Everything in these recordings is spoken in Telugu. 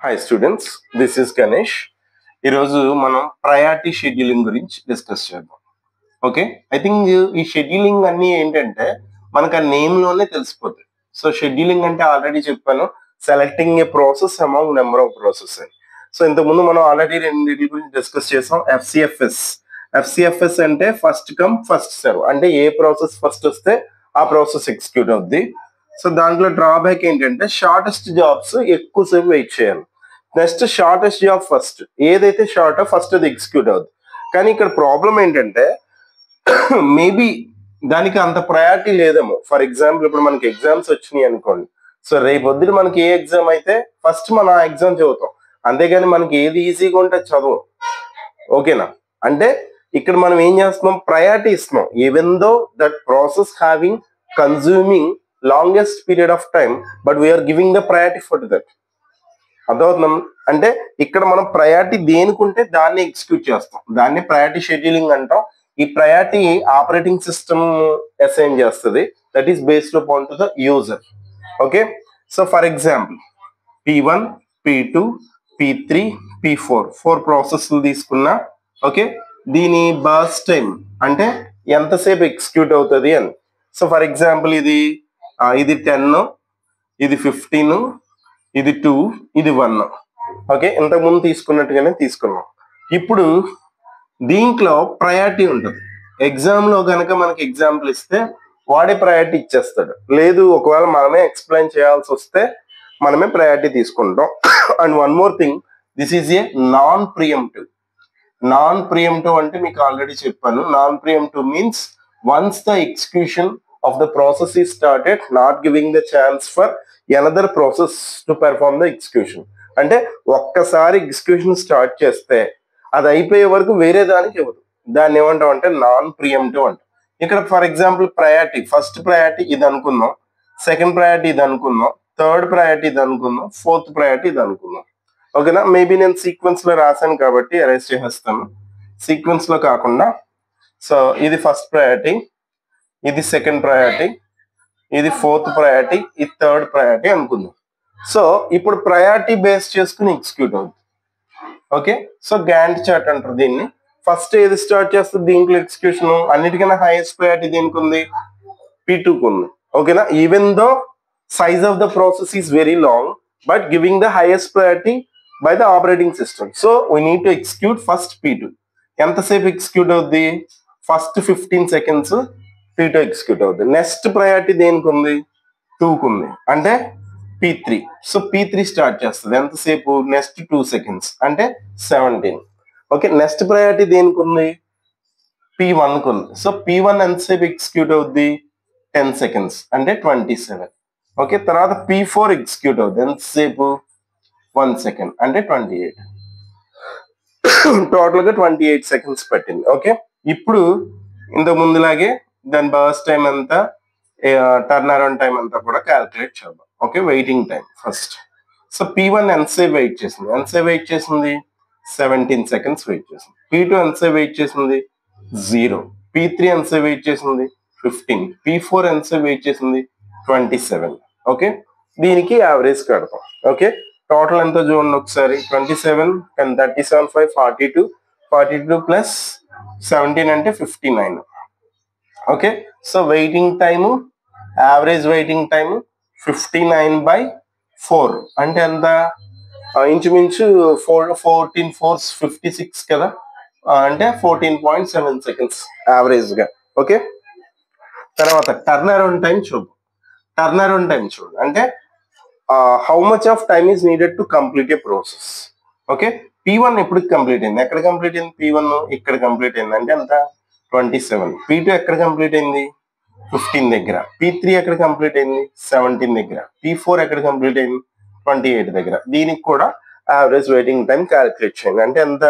Hi students, this is Ganesh. ఈరోజు మనం ప్రయారిటీ షెడ్యూలింగ్ గురించి డిస్కస్ చేద్దాం. ఓకే, ఐ థింక్ ఈ షెడ్యూలింగ్ అన్ని ఏంటంటే మనకు ఆ నేమ్ లోనే తెలిసిపోతుంది. సో షెడ్యూలింగ్ అంటే ఆల్రెడీ చెప్పాను, selecting A process among number of process అని. సో ఇంతకుముందు మనం ఆల్రెడీ రెండింటి గురించి డిస్కస్ చేసాం. ఎఫ్సిఎఫ్ఎస్ అంటే ఫస్ట్ కమ్ ఫస్ట్ సర్వ్, అంటే ఏ ప్రాసెస్ ఫస్ట్ వస్తే ఆ ప్రాసెస్ ఎగ్జిక్యూట్ అవుద్ది. సో దాంట్లో డ్రాబ్యాక్ ఏంటంటే షార్టెస్ట్ జాబ్స్ ఎక్కువసేపు వెయిట్ చేయాలి. నెక్స్ట్ షార్టెస్ట్ జాబ్ ఫస్ట్, ఏదైతే షార్ట్ ఫస్ట్ అది ఎగ్జిక్యూట్ అవుతుంది. కానీ ఇక్కడ ప్రాబ్లం ఏంటంటే మేబీ దానికి అంత ప్రయారిటీ లేదేమో. ఫర్ ఎగ్జాంపుల్ ఇప్పుడు మనకి ఎగ్జామ్స్ వచ్చినాయి అనుకోండి. సో రేపు పొద్దున మనకి ఏ ఎగ్జామ్ అయితే ఫస్ట్ మనం ఆ ఎగ్జామ్ చదువుతాం, అంతేగాని మనకి ఏది ఈజీగా ఉంటే చదువు. ఓకేనా? అంటే ఇక్కడ మనం ఏం చేస్తున్నాం, ప్రయారిటీ ఇస్తున్నాం. Even though that process having consuming longest period of time, but we're giving the priority for that. అర్థమవుతున్నాం? అంటే ఇక్కడ మనం ప్రయారిటీ దేనికుంటే దాన్ని ఎగ్జిక్యూట్ చేస్తాం, దాన్ని ప్రయారిటీ షెడ్యూలింగ్ అంటాం. ఈ ప్రయారిటీ ఆపరేటింగ్ సిస్టమ్ అసైన్ చేస్తుంది, that is based upon to the user. Okay, so for example P1, P2, P3, P4 four ప్రాసెస్లు తీసుకున్నా. ఓకే, దీని బర్స్ట్ టైం అంటే ఎంతసేపు ఎగ్జిక్యూట్ అవుతుంది అని. సో ఫర్ ఎగ్జాంపుల్ ఇది 10, ఇది 15, ఇది 2, ఇది 1. ఓకే, ఇంతకుముందు తీసుకున్నట్టుగానే తీసుకున్నాం. ఇప్పుడు దీంట్లో ప్రయారిటీ ఉంటుంది. ఎగ్జామ్లో కనుక మనకి ఎగ్జాంపుల్ ఇస్తే వాడే ప్రయారిటీ ఇచ్చేస్తాడు. లేదు ఒకవేళ మనమే ఎక్స్ప్లెయిన్ చేయాల్సి వస్తే మనమే ప్రయారిటీ తీసుకుంటాం. And one more thing, this is a non preemptive. Non preemptive అంటే మీకు ఆల్రెడీ చెప్పాను. Non preemptive means once the execution of the process is started, not giving the chance for another process to perform the execution. అంటే ఒక్కసారి ఎగ్జిక్యూషన్ స్టార్ట్ చేస్తే అది అయిపోయే వరకు వేరే దానికి ఇవ్వదు. దాన్ని ఏమంటాం అంటే నాన్ ప్రియంప్టివ్ అంటాం. ఇక్కడ for example priority, first priority ఇది అనుకుందాం, సెకండ్ ప్రయారిటీ ఇది అనుకుందాం, థర్డ్ ప్రయారిటీ ఇది అనుకుందాం, ఫోర్త్ ప్రయారిటీ ఇది అనుకుందాం. ఓకేనా? మేబీ నేను సీక్వెన్స్ లో రాశాను కాబట్టి అరేంజ్ చేసేస్తాను. సీక్వెన్స్ లో కాకుండా, సో ఇది ఫస్ట్ ప్రయారిటీ, ఇది సెకండ్ ప్రయారిటీ, ఇది ఫోర్త్ ప్రయారిటీ, ఇది థర్డ్ ప్రయారిటీ అనుకుందాం. సో ఇప్పుడు ప్రయారిటీ బేస్ చేసుకుని ఎగ్జిక్యూట్ అవుతుంది. ఓకే, సో గ్యాంట్ చార్ట్ అంటారు దీన్ని. ఫస్ట్ ఏది స్టార్ట్ చేస్తుంది దీంట్లో ఎగ్జిక్యూషన్, అన్నిటికన్నా హైయెస్ట్ ప్రయారిటీ దీనికి ఉంది, P2కు ఉంది. ఓకేనా? Even though size of the process is very long, but giving the highest priority by the operating system. So we need to execute first P2. ఎంతసేపు ఎగ్జిక్యూట్ అవుద్ది? ఫస్ట్ 15 seconds P2 ఎగ్జిక్యూట్ అవుద్ది. నెక్స్ట్ ప్రయారిటీ దేనికి ఉంది? 2కు ఉంది, అంటే P3. సో P3 స్టార్ట్ చేస్తుంది ఎంతసేపు? నెక్స్ట్ 2 seconds అంటే 17. ఓకే, నెక్స్ట్ ప్రయారిటీ దేనికి ఉంది? P1కు ఉంది. సో P1 ఎంతసేపు ఎగ్జిక్యూట్ అవుద్ది? 10 seconds అంటే 27. ఓకే, తర్వాత P4 ఎగ్జిక్యూట్ అవుద్ది ఎంతసేపు? 1 second అంటే 28. టోటల్ గా 28 seconds పట్టింది. ఓకే, ఇప్పుడు ఇంతకు ముందులాగే దాని బర్స్ట్ టైం అంతా, టర్న్ అరౌండ్ టైం అంతా కూడా క్యాల్కులేట్ చేద్దాం. Okay, waiting time first. So P1 ఎంతసేపు వెయిట్ చేసింది? 17 seconds వెయిట్ చేసింది. P2 ఎంతసేపు వెయిట్ చేసింది? 0. P3 ఎంతసేపు వెయిట్ చేసింది? 15. P4 ఎంతసేపు వెయిట్ చేసింది? 27. ఓకే, దీనికి యావరేజ్ కడతాం. ఓకే, టోటల్ ఎంత చూడండి ఒకసారి. 27, 10, 37, 5, 42. 42 ప్లస్ 17 అంటే 59. Okay, so waiting time, average waiting time 59/4 అంటే ఎంత? ఇంచుమించు 14 4s 56 కదా, అంటే 14.7 seconds యావరేజ్ గా. ఓకే, తర్వాత టర్న్ అరౌండ్ టైం చూద్దాం. టర్న్ అరౌండ్ టైం చూడండి, అంటే how much of time is needed to complete A process. Okay, P1 ఎప్పుడు కంప్లీట్ అయింది? ఎక్కడ కంప్లీట్ అయింది? P1 ఇక్కడ కంప్లీట్ అయింది, అంటే ఎంత? 27. P2 ఎక్కడ కంప్లీట్ అయింది? 15 దగ్గర. P3 ఎక్కడ కంప్లీట్ అయింది? 17 దగ్గర. P4 ఎక్కడ కంప్లీట్ అయింది? 28 దగ్గర. దీనికి కూడా యావరేజ్ వెయిటింగ్ టైం క్యాలిక్యులేట్ చేయండి, అంటే ఎంత?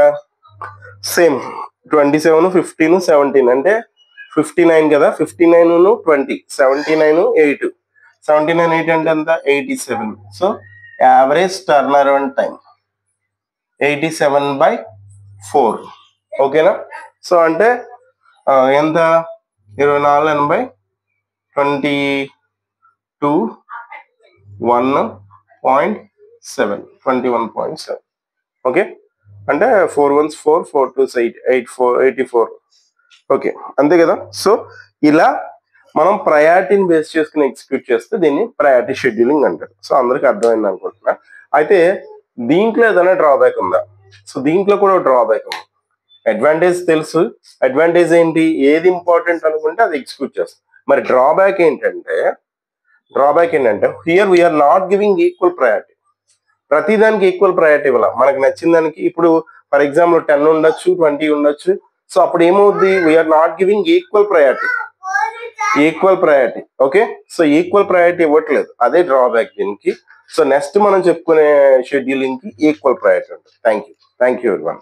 సేమ్ 27, 15, 17 అంటే 59 కదా. 59, 20, 79, 8. 79, 8 అంటే ఎంత? 87. So average turn around time 87/4. ఓకేనా? సో అంటే ఎంత? 24 22 1.7. 21.7. ఓకే, అంటే 4 1s 4, 4 2s 8, 84. ఓకే, అంతే కదా. సో ఇలా మనం ప్రయారిటీని బేస్ చేసుకుని ఎగ్జిక్యూట్ చేస్తే దీన్ని ప్రయారిటీ షెడ్యూలింగ్ అంటారు. సో అందరికి అర్థమైంది అనుకుంటున్నా. అయితే దీంట్లో ఏదైనా డ్రాబ్యాక్ ఉందా? సో దీంట్లో కూడా డ్రాబ్యాక్ ఉంది. అడ్వాంటేజ్ తెలుసు, అడ్వాంటేజ్ ఏంటి, ఏది ఇంపార్టెంట్ అనుకుంటే అది ఎగ్జిక్యూట్ చేస్తాం. మరి డ్రాబ్యాక్ ఏంటంటే here we are not giving equal priority. ప్రతి దానికి ఈక్వల్ ప్రయారిటీ ఇవ్వాలి. మనకు నచ్చిన దానికి ఇప్పుడు ఫర్ ఎగ్జాంపుల్ 10 ఉండొచ్చు, 20 ఉండొచ్చు. సో అప్పుడు ఏమవుద్ది, we are not giving equal priority. Okay, so equal priority ఇవ్వట్లేదు, అదే డ్రాబ్యాక్ దీనికి. సో నెక్స్ట్ మనం చెప్పుకునే షెడ్యూలింగ్ కి ఈక్వల్ ప్రయారిటీ ఉంటుంది. Thank you everyone.